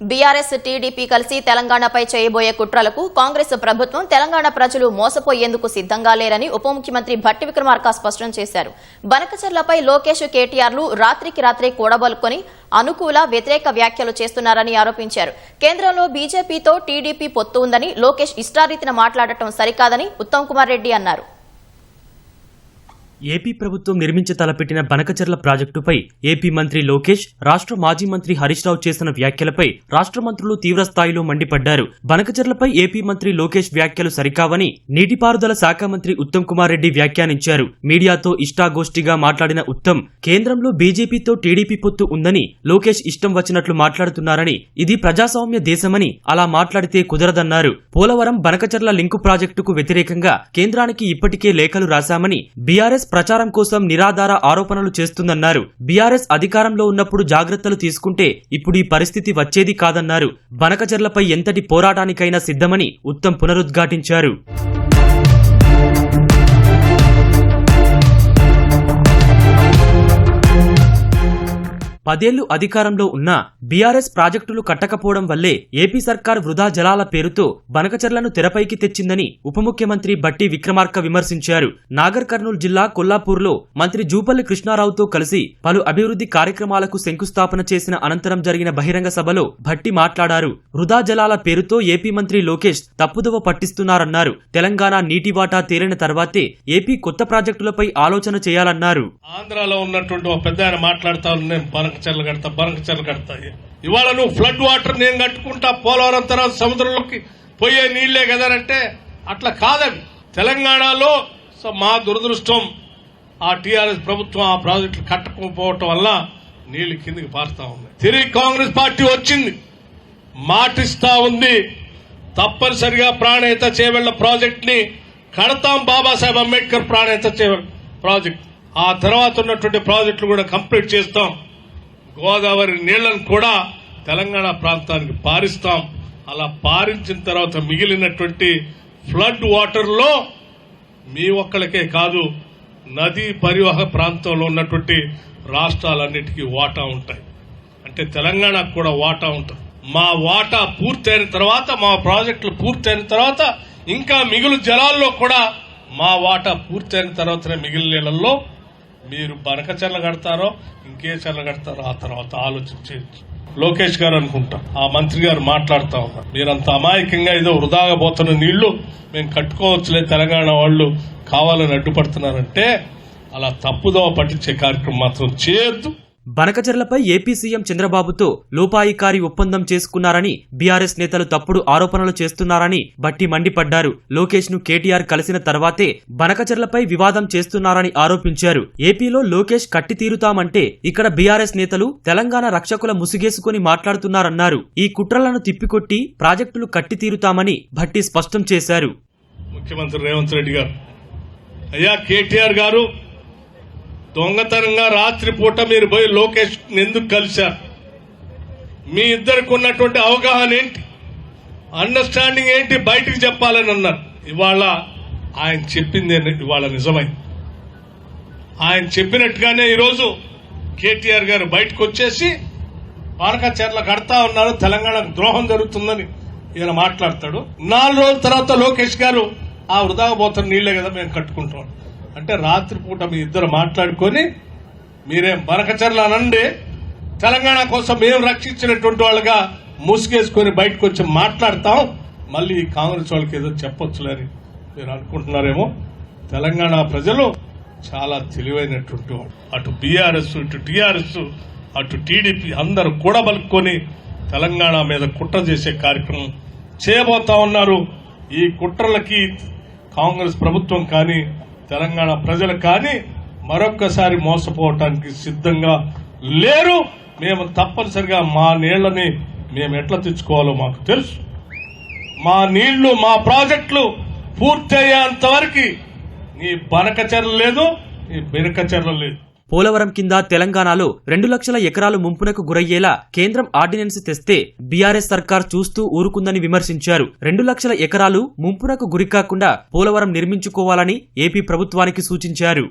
BRS TDP కలిసి తెలంగాణపై చేయబోయే కుట్రలకు కాంగ్రెస్ ప్రభుత్వం తెలంగాణ ప్రజలు మోసపోయేందుకు సిద్ధంగా లేరని ఉప ముఖ్యమంత్రి భట్టి విక్రమార్క స్పష్టం చేశారు. బనకచర్లపై లోకేష్, కేటీఆర్లు రాత్రికి రాత్రే కూడబలుకొని అనుకూల, వ్యతిరేక వ్యాఖ్యలు చేస్తున్నారని ఆరోపించారు. కేంద్రంలో బీజేపీతో టీడీపీ పొత్తు ఉందని లోకేష్ ఇష్టారీతిన మాట్లాడటం సరికాదని ఉత్తమ్ కుమార్ రెడ్డి అన్నారు. ఏపీ ప్రభుత్వం నిర్మించ తలపెట్టిన బనకచర్ల ప్రాజెక్టుపై ఏపీ మంత్రి లోకేష్, రాష్ట్ర మాజీ మంత్రి హరీష్ రావు చేసిన వ్యాఖ్యలపై రాష్ట్ర మంత్రులు తీవ్రస్థాయిలో మండిపడ్డారు. బనకచర్లపై ఏపీ మంత్రి లోకేష్ వ్యాఖ్యలు సరికావని నీటిపారుదల శాఖ మంత్రి ఉత్తమ్ కుమార్ రెడ్డి వ్యాఖ్యానించారు. మీడియాతో ఇష్టాగోష్ఠిగా మాట్లాడిన ఉత్తమ్, కేంద్రంలో బీజేపీతో టీడీపీ పొత్తు ఉందని లోకేష్ ఇష్టం వచ్చినట్లు మాట్లాడుతున్నారని, ఇది ప్రజాస్వామ్య దేశమని అలా మాట్లాడితే కుదరదన్నారు. పోలవరం బనకచర్ల లింకు ప్రాజెక్టుకు వ్యతిరేకంగా కేంద్రానికి ఇప్పటికే లేఖలు రాశామని, బీఆర్ఎస్ ప్రచారం కోసం నిరాధార ఆరోపణలు చేస్తుందన్నారు. బీఆర్ఎస్ అధికారంలో ఉన్నప్పుడు జాగ్రత్తలు తీసుకుంటే ఇప్పుడు ఈ పరిస్థితి వచ్చేది కాదన్నారు. బనకచర్లపై ఎంతటి పోరాటానికైనా సిద్ధమని ఉత్తమ్ పునరుద్ఘాటించారు. 10 ఏళ్లు అధికారంలో ఉన్న బీఆర్ఎస్ ప్రాజెక్టులు కట్టకపోవడం వల్లే ఏపీ సర్కార్ వృధా జలాల పేరుతో బనకచర్లను తెరపైకి తెచ్చిందని ఉప ముఖ్యమంత్రి భట్టి విక్రమార్క విమర్శించారు. నాగర్ కర్నూలు జిల్లా కొల్లాపూర్లో మంత్రి జూపల్లి కృష్ణారావుతో కలిసి పలు అభివృద్ధి కార్యక్రమాలకు శంకుస్థాపన చేసిన అనంతరం జరిగిన బహిరంగ సభలో భట్టి మాట్లాడారు. వృధా జలాల పేరుతో ఏపీ మంత్రి లోకేష్ తప్పుదోవ పట్టిస్తున్నారన్నారు. తెలంగాణ నీటి వాటా తేలిన తర్వాతే ఏపీ కొత్త ప్రాజెక్టులపై ఆలోచన చేయాలన్నారు. ఆంధ్రాలో ఉన్నటువంటి ఒక పెద్ద ఆయన మాట్లాడుతా బనకచర్లు కడతా ఇవాళ నువ్వు ఫ్లడ్ వాటర్ నేను కట్టుకుంటా, పోలవరం తర్వాత సముద్రంలోకి పోయే నీళ్లే కదానంటే అట్లా కాదని. తెలంగాణలో మా దురదృష్టం ఆ టీఆర్ఎస్ ప్రభుత్వం ఆ ప్రాజెక్టులు కట్టకపోవటం వల్ల నీళ్లు కిందికి పారుతా ఉన్నాయి. తిరిగి కాంగ్రెస్ పార్టీ వచ్చింది, మాటిస్తా ఉంది, తప్పనిసరిగా ప్రాణహిత చేవెళ్ల ప్రాజెక్ట్ ని కడతాం, బాబాసాహెబ్ అంబేద్కర్ ప్రాణహిత చేవెళ్ల ప్రాజెక్ట్. ఆ తర్వాత ఉన్నటువంటి ప్రాజెక్టులు కూడా కంప్లీట్ చేస్తాం. గోదావరి నీళ్లను కూడా తెలంగాణ ప్రాంతానికి పారిస్తాం. అలా పారించిన తర్వాత మిగిలినటువంటి ఫ్లడ్ వాటర్ లో మీ ఒక్కళ్ళకే కాదు, నదీ పరివాహక ప్రాంతంలో ఉన్నటువంటి రాష్ట్రాలన్నిటికీ వాటా ఉంటాయి. అంటే తెలంగాణకు కూడా వాటా ఉంటుంది. మా వాటా పూర్తయిన తర్వాత, మా ప్రాజెక్టులు పూర్తయిన తర్వాత, ఇంకా మిగులు జలాల్లో కూడా మా వాటా పూర్తయిన తర్వాతనే మిగిలిన నీళ్లలో మీరు బనకచర్ల కడతారో ఇంకే చర్ల కడతారో ఆ తర్వాత ఆలోచించి. లోకేష్ గారు అనుకుంటా ఆ మంత్రి గారు మాట్లాడుతా ఉన్నారు, మీరంత అమాయకంగా ఏదో వృధాగా పోతున్న నీళ్లు మేము కట్టుకోవచ్చులే, తెలంగాణ వాళ్ళు కావాలని అడ్డుపడుతున్నారంటే అలా తప్పుదోవ పట్టించే కార్యక్రమం మాత్రం చేయొద్దు. బనకచర్లపై ఏపీ సీఎం చంద్రబాబుతో లోపాయికారి ఒప్పందం చేసుకున్నారని బీఆర్ఎస్ నేతలు తప్పుడు ఆరోపణలు చేస్తున్నారని భట్టి మండిపడ్డారు. లోకేష్ ను కేటీఆర్ కలిసిన తర్వాతే బనకచర్లపై వివాదం చేస్తున్నారని ఆరోపించారు. ఏపీలో లోకేష్ కట్టి తీరుతామంటే ఇక్కడ బీఆర్ఎస్ నేతలు తెలంగాణ రక్షకుల ముసుగేసుకుని మాట్లాడుతున్నారన్నారు. ఈ కుట్రలను తిప్పికొట్టి ప్రాజెక్టులు కట్టి తీరుతామని భట్టి స్పష్టం చేశారు. ముఖ్యమంత్రి రేవంత్ రెడ్డి గారు, అయ్యా కేటీఆర్ గారు, దొంగతనంగా రాత్రిపూట మీరు పోయి లోకేష్ ఎందుకు కలిశారు? మీ ఇద్దరికి ఉన్నటువంటి అవగాహన ఏంటి, అండర్స్టాండింగ్ ఏంటి బయటికి చెప్పాలని అన్నారు. ఇవాళ ఆయన చెప్పింది ఇవాళ నిజమైంది. ఆయన చెప్పినట్టుగానే ఈరోజు కేటీఆర్ గారు బయటకు వచ్చేసి బనకచర్ల కడతా ఉన్నారు, తెలంగాణకు ద్రోహం జరుగుతుందని ఈయన మాట్లాడతాడు. 4 రోజుల తర్వాత లోకేష్ గారు ఆ వృధాగా పోతున్న నీళ్లే కదా మేము కట్టుకుంటాం అంటే, రాత్రిపూట మీ ఇద్దరు మాట్లాడుకొని మీరేం బనకచర్ల అనండి, తెలంగాణ కోసం మేము రక్షించినటువంటి వాళ్ళగా ముసుగేసుకొని బయటకు వచ్చి మాట్లాడతాం, మళ్ళీ కాంగ్రెస్ వాళ్ళకి ఏదో చెప్పొచ్చులేని మీరు అనుకుంటున్నారేమో. తెలంగాణ ప్రజలు చాలా తెలివైనటువంటి వాళ్ళు. అటు బీఆర్ఎస్, ఇటు టీఆర్ఎస్, అటు టీడీపీ అందరూ కూడబలుక్కొని తెలంగాణ మీద కుట్ర చేసే కార్యక్రమం చేయబోతా ఉన్నారు. ఈ కుట్రలకి కాంగ్రెస్ ప్రభుత్వం కానీ తెలంగాణ ప్రజలు కానీ మరొక్కసారి మోసపోవటానికి సిద్ధంగా లేరు. మేము తప్పనిసరిగా మా నీళ్లని మేము ఎట్లా తెచ్చుకోవాలో మాకు తెలుసు. మా నీళ్లు, మా ప్రాజెక్టులు పూర్తయ్యేంత వరకు నీ బనకచర్ల లేదు, నీ బెనకచర్ల లేదు. పోలవరం కింద తెలంగాణలో 2 లక్షల ఎకరాలు ముంపునకు గురయ్యేలా కేంద్రం ఆర్డినెన్స్ తెస్తే బీఆర్ఎస్ సర్కార్ చూస్తూ ఊరుకుందని విమర్శించారు. 2 లక్షల ఎకరాలు ముంపునకు గురికాకుండా పోలవరం నిర్మించుకోవాలని ఏపీ ప్రభుత్వానికి సూచించారు.